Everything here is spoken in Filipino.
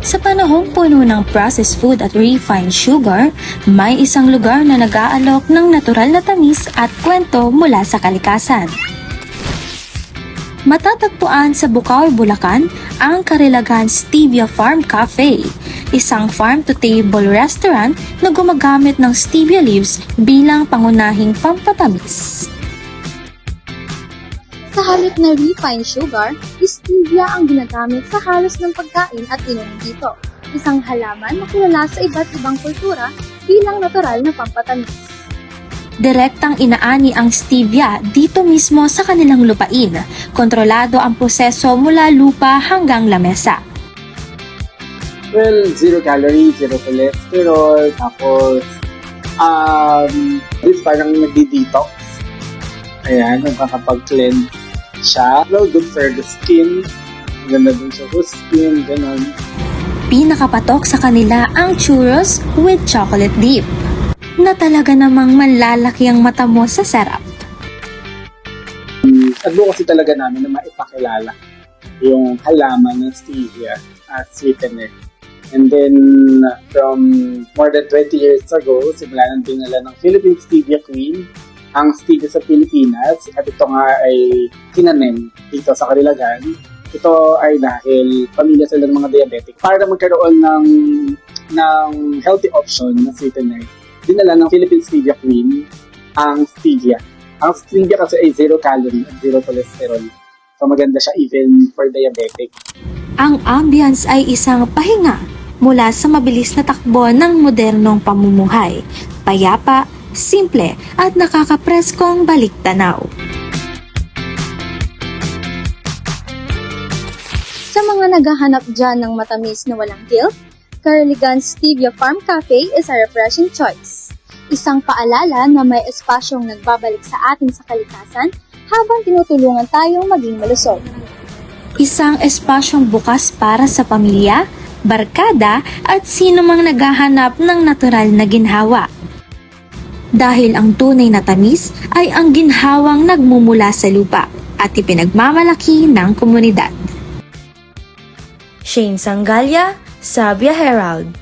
Sa panahong puno ng processed food at refined sugar, may isang lugar na nag-aalok ng natural na tamis at kwento mula sa kalikasan. Matatagpuan sa Bukawi, Bulacan, ang Karilagan Stevia Farm Cafe, isang farm-to-table restaurant na gumagamit ng stevia leaves bilang pangunahing pampatamis. Sa halip na refined sugar, stevia ang ginagamit sa halos ng pagkain at inumin dito. Isang halaman na kilala sa iba't ibang kultura bilang natural na pampatamis. Direktang inaani ang stevia dito mismo sa kanilang lupain. Kontrolado ang proseso mula lupa hanggang lamesa. Well, 0 calories, 0 cholesterol, tapos this parang nagdi-detox. Ayan, nakakapag-cleanse siya. No, good for the skin. Ganda din siya sa skin, ganun. Pinakapatok sa kanila ang churros with chocolate dip, na talaga namang manlalaki ang mata mo sa sarap. Advo kasi talaga namin na maipakilala yung halaman ng stevia as sweetener. And then, from more than 20 years ago, simulan din nila ng Philippine Stevia Queen ang stevia sa Pilipinas, at ito nga ay tinanim dito sa Karilagan. Ito ay dahil pamilya sila ng mga diabetic. Para magkaroon ng healthy option na sweetener, dinala ng Philippine Stevia Queen ang stevia. Ang stevia kasi ay 0 calorie at 0 cholesterol. So maganda siya even for diabetic. Ang ambience ay isang pahinga mula sa mabilis na takbo ng modernong pamumuhay. Payapa, simple at nakakapreskong balik-tanaw. Sa mga naghahanap dyan ng matamis na walang guilt, Karilagan Stevia Farm Cafe is a refreshing choice. Isang paalala na may espasyong nagbabalik sa atin sa kalikasan habang tinutulungan tayong maging malusog. Isang espasyong bukas para sa pamilya, barkada at sino mang naghahanap ng natural na ginhawa. Dahil ang tunay na tamis ay ang ginhawang nagmumula sa lupa at ipinagmamalaki ng komunidad. Shane Sangalia, Sabia Herald.